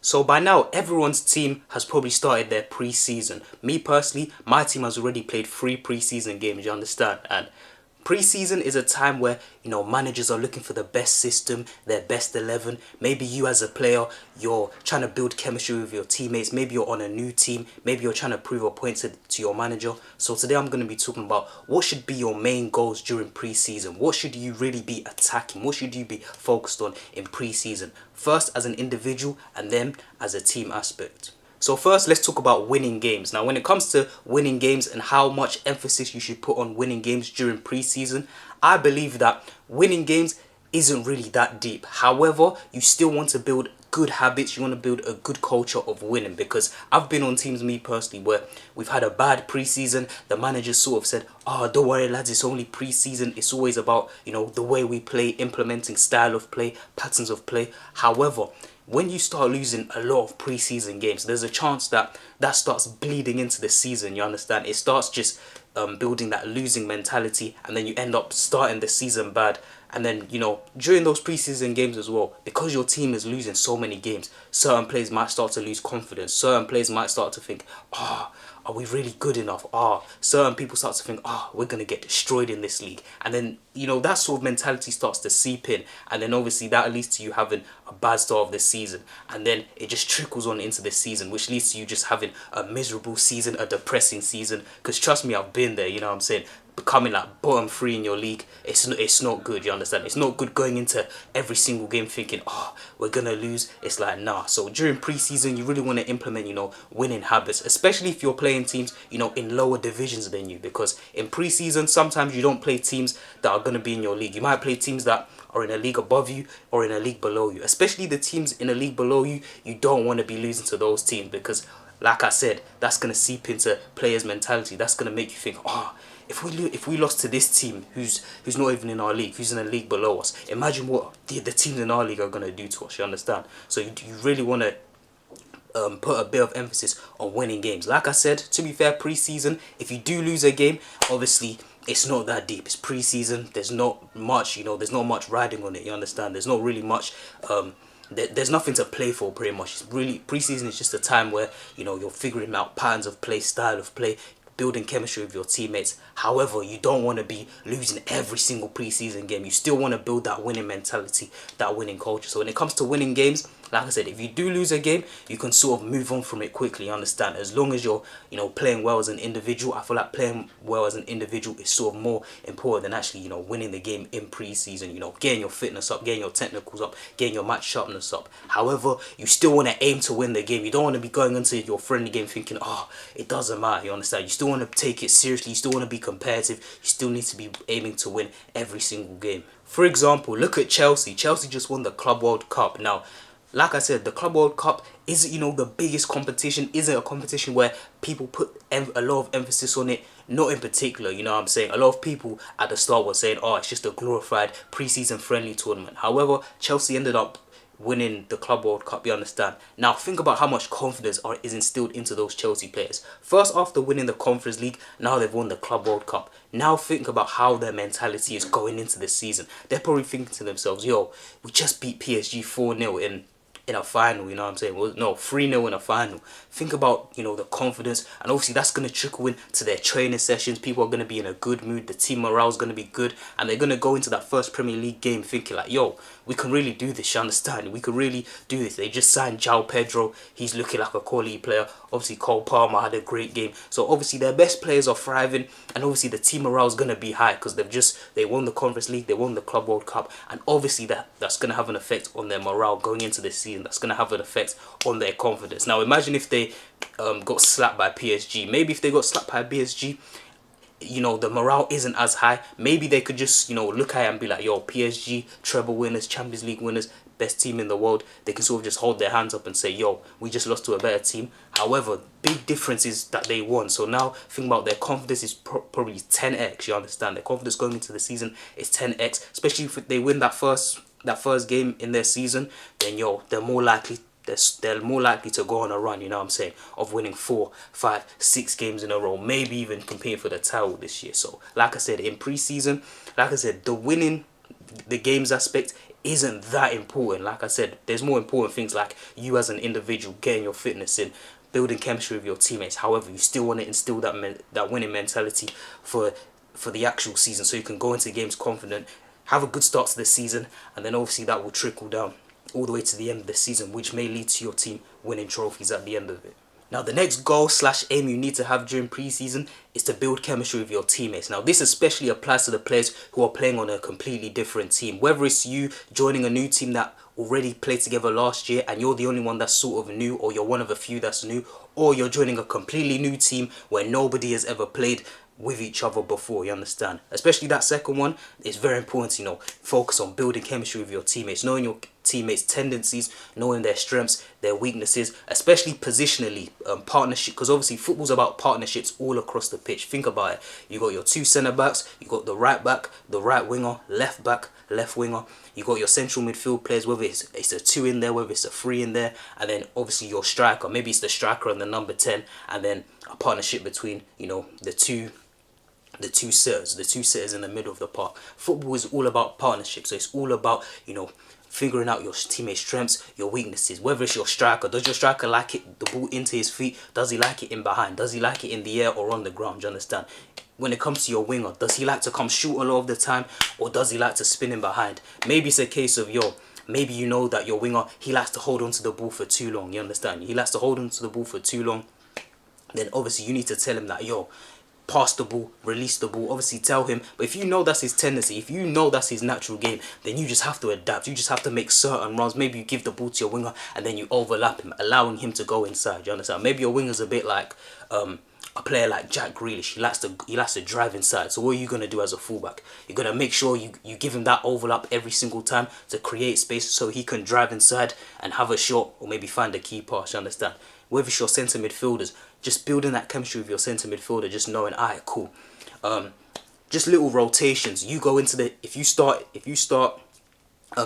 So by now, everyone's team has probably started their preseason. Me personally, my team has already played 3 preseason games, you understand? And preseason is a time where, managers are looking for the best system, their best 11. Maybe you as a player, you're trying to build chemistry with your teammates. Maybe you're on a new team. Maybe you're trying to prove a point to your manager. So today I'm going to be talking about what should be your main goals during preseason. What should you really be attacking? What should you be focused on in preseason? First as an individual and then as a team aspect. So first, let's talk about winning games. Now, when it comes to winning games and how much emphasis you should put on winning games during preseason, I believe that winning games isn't really that deep. However, you still want to build good habits. You want to build a good culture of winning, because I've been on teams, me personally, where we've had a bad preseason. The manager sort of said, "Oh, don't worry lads, it's only preseason. It's always about, the way we play, implementing style of play, patterns of play." However, when you start losing a lot of preseason games, there's a chance that that starts bleeding into the season, you understand? It starts just building that losing mentality, and then you end up starting the season bad. And then, during those preseason games as well, because your team is losing so many games, certain players might start to lose confidence. Certain players might start to think, are we really good enough? Certain people start to think, we're going to get destroyed in this league. And then, that sort of mentality starts to seep in. And then obviously that leads to you having a bad start of the season. And then it just trickles on into the season, which leads to you just having a miserable season, a depressing season. Because trust me, I've been there, you know what I'm saying? Becoming like bottom 3 in your league, it's not good, you understand? It's not good going into every single game thinking, we're gonna lose. It's like, nah. So during preseason, you really want to implement, winning habits, especially if you're playing teams, in lower divisions than you, because in preseason sometimes you don't play teams that are gonna be in your league. You might play teams that are in a league above you or in a league below you. Especially the teams in a league below you, you don't want to be losing to those teams, because like I said, that's going to seep into players' mentality. That's going to make you think, if we lost to this team who's not even in our league, who's in a league below us, imagine what the teams in our league are going to do to us, you understand? So you really want to put a bit of emphasis on winning games. Like I said, to be fair, preseason, if you do lose a game, obviously it's not that deep. It's preseason. There's not much, there's not much riding on it, you understand? There's not really much there's nothing to play for, pretty much. It's really, preseason is just a time where you're figuring out patterns of play, style of play, building chemistry with your teammates. However, you don't want to be losing every single preseason game. You still want to build that winning mentality, that winning culture. So when it comes to winning games, like I said, if you do lose a game, you can sort of move on from it quickly, you understand? As long as you're, playing well as an individual. I feel like playing well as an individual is sort of more important than actually, winning the game in pre-season. Getting your fitness up, getting your technicals up, getting your match sharpness up. However, you still want to aim to win the game. You don't want to be going into your friendly game thinking, it doesn't matter, you understand? You still want to take it seriously. You still want to be competitive. You still need to be aiming to win every single game. For example, look at Chelsea. Chelsea just won the Club World Cup. Now, like I said, the Club World Cup isn't, the biggest competition, isn't a competition where people put a lot of emphasis on it. Not in particular, you know what I'm saying? A lot of people at the start were saying, it's just a glorified pre-season friendly tournament. However, Chelsea ended up winning the Club World Cup, you understand? Now, think about how much confidence is instilled into those Chelsea players. First, after winning the Conference League, now they've won the Club World Cup. Now think about how their mentality is going into this season. They're probably thinking to themselves, we just beat PSG 4-0 in a final, you know what I'm saying? Well, no, 3-0 in a final. Think about, the confidence, and obviously that's going to trickle into their training sessions. People are going to be in a good mood, the team morale is going to be good, and they're going to go into that first Premier League game thinking like, we can really do this, you understand? We can really do this. They just signed João Pedro, he's looking like a quality player. Obviously Cole Palmer had a great game. So obviously their best players are thriving, and obviously the team morale is going to be high because they won the Conference League, they won the Club World Cup, and obviously that's going to have an effect on their morale going into the season. That's going to have an effect on their confidence. Now imagine if they got slapped by PSG. Maybe if they got slapped by PSG, the morale isn't as high. Maybe they could just, look at it and be like, PSG, treble winners, Champions League winners, best team in the world. They can sort of just hold their hands up and say, we just lost to a better team. However, big difference is that they won. So now think about their confidence is probably 10x, you understand? Their confidence going into the season is 10x, especially if they win that first game in their season. Then they're more likely to go on a run, you know what I'm saying, of winning 4, 5, 6 games in a row, maybe even competing for the title this year. So like I said, in preseason, like I said, the winning the games aspect isn't that important. Like I said, there's more important things like you as an individual getting your fitness in, building chemistry with your teammates. However, you still want to instill that winning mentality for the actual season, so you can go into games confident, have a good start to the season, and then obviously that will trickle down all the way to the end of the season, which may lead to your team winning trophies at the end of it. Now, the next goal / aim you need to have during preseason is to build chemistry with your teammates. Now, this especially applies to the players who are playing on a completely different team. Whether it's you joining a new team that already played together last year and you're the only one that's sort of new, or you're one of a few that's new, or you're joining a completely new team where nobody has ever played with each other before, you understand? Especially that second one, it's very important to, focus on building chemistry with your teammates, knowing your teammates' tendencies, knowing their strengths, their weaknesses, especially positionally, partnership, because obviously football's about partnerships all across the pitch. Think about it. You got your two centre backs, you got the right back, the right winger, left back, left winger. You got your central midfield players, whether it's a 2 in there, whether it's a 3 in there, and then obviously your striker. Maybe it's the striker and the number 10, and then a partnership between, the two sitters in the middle of the park. Football is all about partnerships, so it's all about, figuring out your teammate's strengths, your weaknesses. Whether it's your striker, does your striker like it, the ball into his feet? Does he like it in behind? Does he like it in the air or on the ground? Do you understand? When it comes to your winger, does he like to come shoot a lot of the time, or does he like to spin in behind? Maybe it's a case of, maybe you know that your winger, he likes to hold on to the ball for too long, you understand? He likes to hold on to the ball for too long. Then obviously you need to tell him that, pass the ball, release the ball, obviously tell him. But if you know that's his tendency, if you know that's his natural game, then you just have to adapt. You just have to make certain runs. Maybe you give the ball to your winger and then you overlap him, allowing him to go inside, you understand? Maybe your winger's a bit like a player like Jack Grealish. He likes to drive inside. So what are you going to do as a fullback? You're going to make sure you give him that overlap every single time to create space so he can drive inside and have a shot, or maybe find a key pass, you understand? Whether it's your centre midfielders, just building that chemistry with your centre midfielder, just knowing, alright, cool. Just little rotations. You go into the, if you start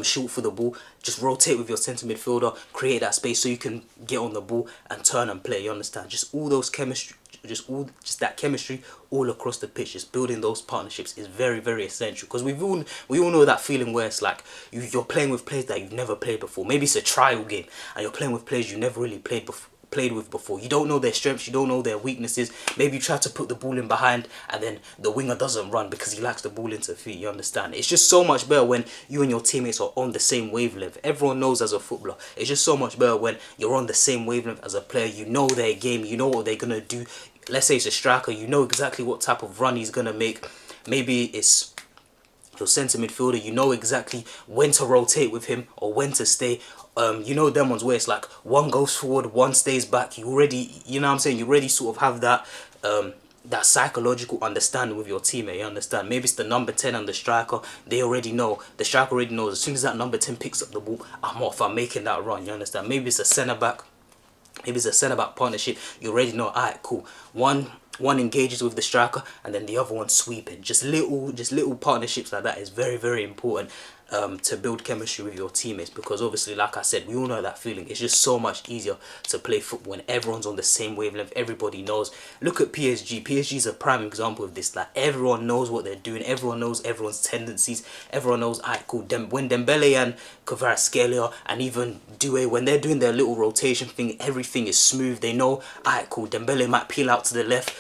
short for the ball, just rotate with your centre midfielder, create that space so you can get on the ball and turn and play, you understand? Just all those chemistry, just that chemistry all across the pitch, just building those partnerships is very, very essential, because we all know that feeling where it's like you're playing with players that you've never played before. Maybe it's a trial game and you're playing with players you've never really played with before. You don't know their strengths, you don't know their weaknesses. Maybe you try to put the ball in behind and then the winger doesn't run because he likes the ball into feet, you understand? It's just so much better when you and your teammates are on the same wavelength. Everyone knows as a footballer, it's just so much better when you're on the same wavelength as a player. You know their game, you know what they're gonna do. Let's say it's a striker, you know exactly what type of run he's gonna make. Maybe it's your centre midfielder, you know exactly when to rotate with him or when to stay. You know them ones where it's like one goes forward, one stays back. You already, you know what I'm saying, you already sort of have that that psychological understanding with your teammate, you understand? Maybe it's the number 10 and the striker. They already know, the striker already knows, as soon as that number 10 picks up the ball, I'm off, I'm making that run, you understand? Maybe it's a centre back. Maybe it's a centre-back partnership. You already know, alright, cool. One engages with the striker and then the other one sweeping. Just little partnerships like that is very, very important to build chemistry with your teammates, because obviously, like I said, we all know that feeling. It's just so much easier to play football when everyone's on the same wavelength. Everybody knows. Look at PSG. PSG is a prime example of this. Like, everyone knows what they're doing. Everyone knows everyone's tendencies. Everyone knows, alright, cool. When Dembele and Kvaratskhelia and even Doué, when they're doing their little rotation thing, everything is smooth. They know, alright, cool. Dembele might peel out to the left.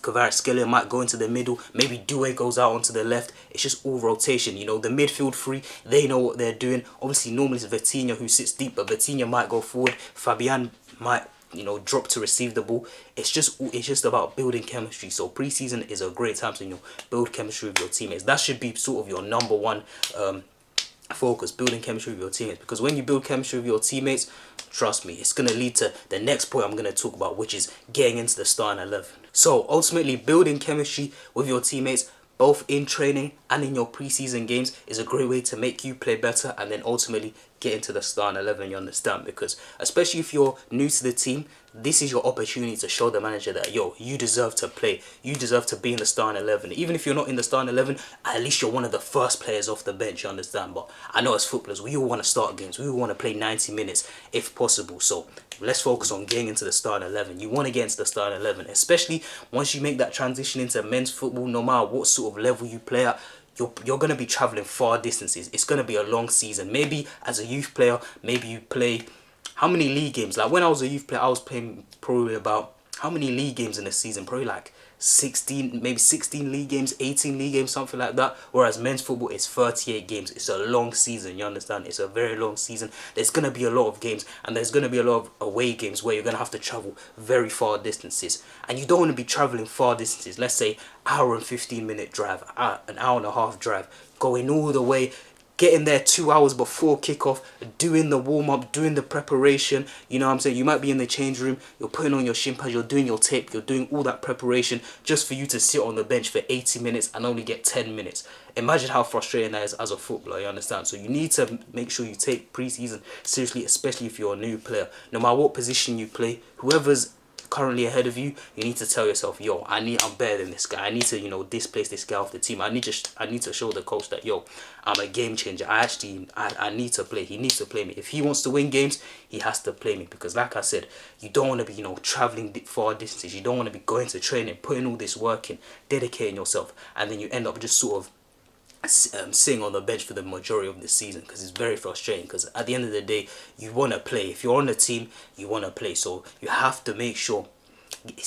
Kvaratskhelia might go into the middle. Maybe Doué goes out onto the left. It's just all rotation. You know, the midfield three, they know what they're doing. Obviously, normally it's Vitinha who sits deep, but Vitinha might go forward. Fabian might, drop to receive the ball. It's just about building chemistry. So preseason is a great time to build chemistry with your teammates. That should be sort of your number one focus, building chemistry with your teammates, because when you build chemistry with your teammates, trust me, it's going to lead to the next point I'm going to talk about, which is getting into the starting 11. So ultimately, building chemistry with your teammates, both in training and in your preseason games, is a great way to make you play better and then ultimately get into the starting 11, you understand? Because especially if you're new to the team, this is your opportunity to show the manager that, you deserve to play. You deserve to be in the starting 11. Even if you're not in the starting 11, at least you're one of the first players off the bench, you understand? But I know as footballers, we all want to start games. We all want to play 90 minutes if possible. So let's focus on getting into the starting 11. You want to get into the starting 11, especially once you make that transition into men's football. No matter what sort of level you play at, you're gonna be traveling far distances. It's gonna be a long season. Maybe as a youth player, maybe you play how many league games? Like when I was a youth player, I was playing probably about how many league games in a season? Probably like 16, maybe 16 league games, 18 league games, something like that. Whereas men's football is 38 games. It's a long season, you understand? It's a very long season. There's going to be a lot of games, and there's going to be a lot of away games where you're going to have to travel very far distances. And you don't want to be traveling far distances. Let's say hour and 15-minute drive, an hour and a half drive, going all the way, getting there 2 hours before kickoff, doing the warm-up, doing the preparation. You know what I'm saying? You might be in the change room, you're putting on your shin pads, you're doing your tape, you're doing all that preparation just for you to sit on the bench for 80 minutes and only get 10 minutes. Imagine how frustrating that is as a footballer, you understand? So you need to make sure you take preseason seriously, especially if you're a new player. No matter what position you play, whoever's currently ahead of you, you need to tell yourself, yo, I'm better than this guy. I need to, displace this guy off the team. I need to show the coach that, yo, I'm a game changer. I need to play. He needs to play me. If he wants to win games, he has to play me, because like I said, you don't want to be, traveling far distances. You don't want to be going to training, putting all this work in, dedicating yourself, and then you end up just sort of sitting on the bench for the majority of the season, because it's very frustrating. Because at the end of the day, you want to play. If you're on the team, you want to play. So you have to make sure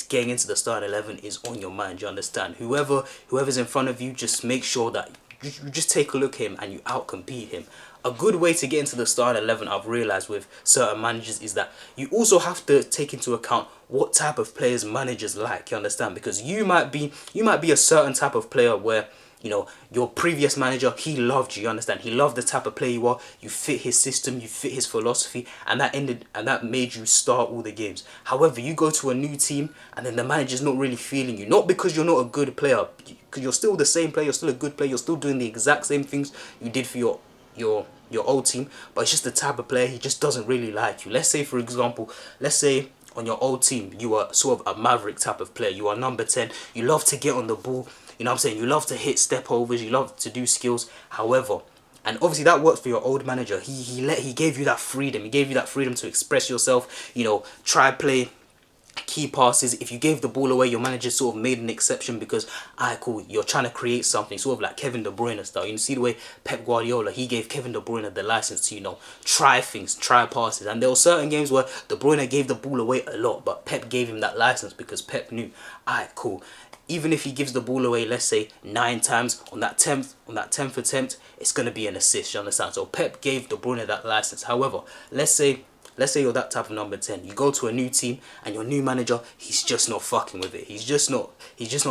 getting into the starting 11 is on your mind. You understand? Whoever's in front of you, just make sure that you just take a look at him and you outcompete him. A good way to get into the starting 11, I've realized with certain managers, is that you also have to take into account what type of players managers like. You understand? Because you might be a certain type of player where, your previous manager, he loved you understand? He loved the type of player you are. You fit his system, you fit his philosophy, and that made you start all the games. However, you go to a new team and then the manager's not really feeling you. Not because you're not a good player, because you're still the same player, you're still a good player, you're still doing the exact same things you did for your old team, but it's just the type of player, he just doesn't really like you. Let's say, for example, on your old team, you are sort of a maverick type of player. You are number 10. You love to get on the ball. You know what I'm saying? You love to hit step overs. You love to do skills. However, and obviously that works for your old manager. He gave you that freedom. He gave you that freedom to express yourself. Try play key passes. If you gave the ball away, your manager sort of made an exception because, cool, you're trying to create something, sort of like Kevin De Bruyne style. You see the way Pep Guardiola, he gave Kevin De Bruyne the license to, try things, try passes. And there were certain games where De Bruyne gave the ball away a lot, but Pep gave him that license because Pep knew, cool, even if he gives the ball away, let's say 9 times, on that 10th attempt, it's going to be an assist, you understand? So Pep gave De Bruyne that license. However, let's say you're that type of number 10. You go to a new team and your new manager, he's just not fucking with it. He's just not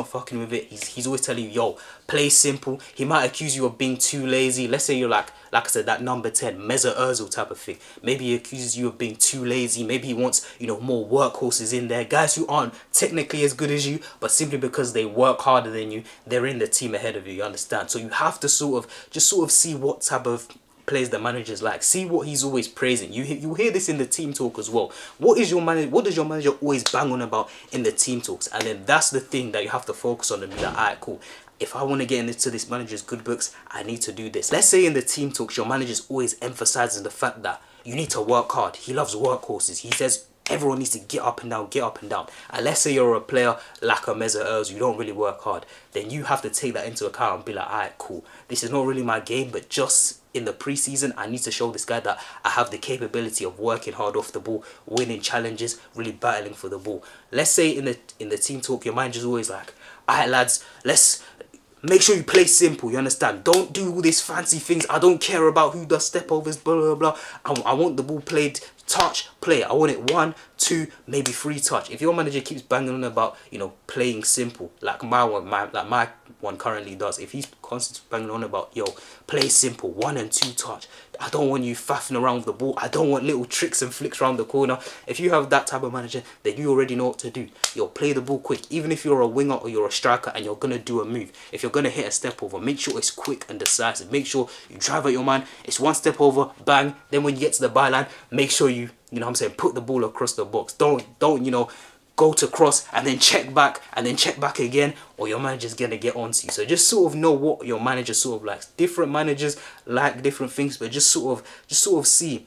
fucking with it. He's always telling you, yo, play simple. He might accuse you of being too lazy. Let's say you're like I said, that number 10, Mesut Ozil type of thing. Maybe he accuses you of being too lazy. Maybe he wants, more workhorses in there. Guys who aren't technically as good as you, but simply because they work harder than you, they're in the team ahead of you, you understand? So you have to sort of see what type of players the manager's like. See what he's always praising. You hear this in the team talk as well. What does your manager always bang on about in the team talks? And then that's the thing that you have to focus on and be like, alright, cool. If I want to get into this manager's good books, I need to do this. Let's say in the team talks, your manager's always emphasizing the fact that you need to work hard. He loves workhorses. He says everyone needs to get up and down, get up and down. And let's say you're a player like a Mesut Ozil, you don't really work hard. Then you have to take that into account and be like, alright, cool. This is not really my game, but just in the preseason, I need to show this guy that I have the capability of working hard off the ball, winning challenges, really battling for the ball. Let's say in the team talk, your manager's always like, alright lads, let's make sure you play simple, you understand? Don't do all these fancy things. I don't care about who does step overs, blah, blah, blah. I want the ball played touch, play. I want it 1, 2, maybe 3 touch. If your manager keeps banging on about, playing simple, like my one currently does. If he's constantly banging on about, yo, play simple, 1 and 2 touch. I don't want you faffing around with the ball. I don't want little tricks and flicks around the corner. If you have that type of manager, then you already know what to do. Yo, play the ball quick. Even if you're a winger or you're a striker and you're going to do a move, if you're going to hit a step over, make sure it's quick and decisive. Make sure you drive at your man. It's 1 step over, bang. Then when you get to the byline, make sure you put the ball across the box. Don't, go to cross and then check back again, or your manager's gonna get onto you. So just sort of know what your manager sort of likes. Different managers like different things, but just sort of see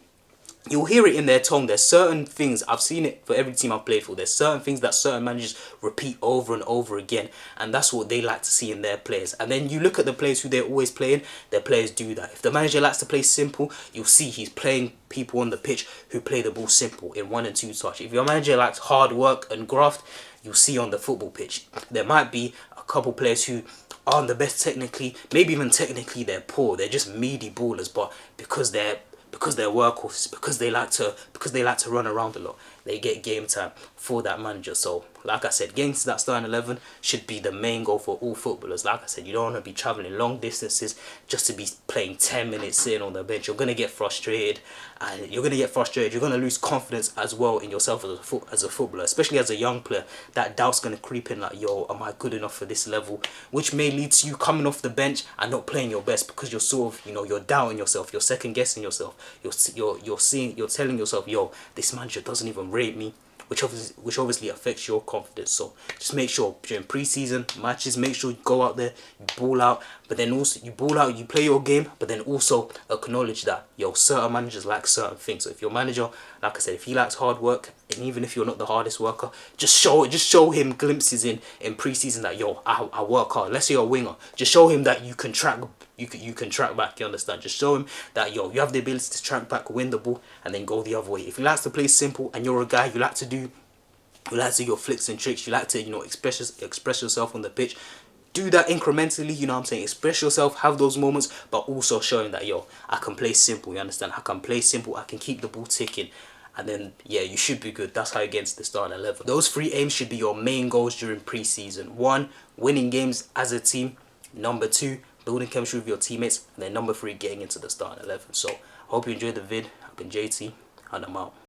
you'll hear it in their tone. There's certain things, I've seen it for every team I've played for, there's certain things that certain managers repeat over and over again, and that's what they like to see in their players. And then you look at the players who they're always playing, their players do that. If the manager likes to play simple, you'll see he's playing people on the pitch who play the ball simple in 1 and 2 touch. If your manager likes hard work and graft, you'll see on the football pitch there might be a couple players who aren't the best technically, maybe even technically they're poor, they're just meaty ballers, but because they're workhorses, because they like to run around a lot, they get game time for that manager. So like I said, getting to that starting 11 should be the main goal for all footballers. Like I said, you don't want to be travelling long distances just to be playing 10 minutes sitting on the bench. You're going to get frustrated, and you're going to lose confidence as well in yourself as a footballer, especially as a young player. That doubt's going to creep in, like, yo, am I good enough for this level? Which may lead to you coming off the bench and not playing your best, because you're sort of, you're doubting yourself, you're second guessing yourself, you're telling yourself, yo, this manager doesn't even rate me, which obviously affects your confidence. So just make sure during pre-season matches, make sure you go out there, you ball out, but then also you ball out, you play your game, but then also acknowledge that, yo, certain managers like certain things. So if your manager, like I said, if he likes hard work, and even if you're not the hardest worker, just show him glimpses in pre-season that, yo, I work hard. Let's say you're a winger, just show him that you can track. You can track back, you understand? Just show him that, yo, you have the ability to track back, win the ball, and then go the other way. If he likes to play simple and you're a guy, you like to do your flicks and tricks, you like to, express yourself on the pitch, do that incrementally, you know what I'm saying? Express yourself, have those moments, but also showing that, yo, I can play simple, you understand? I can play simple, I can keep the ball ticking. And then, yeah, you should be good. That's how you get into the starting 11. Those 3 aims should be your main goals during pre-season. 1, winning games as a team. Number 2, building chemistry with your teammates. And then number 3, getting into the starting 11. So, I hope you enjoyed the vid. I've been JT, and I'm out.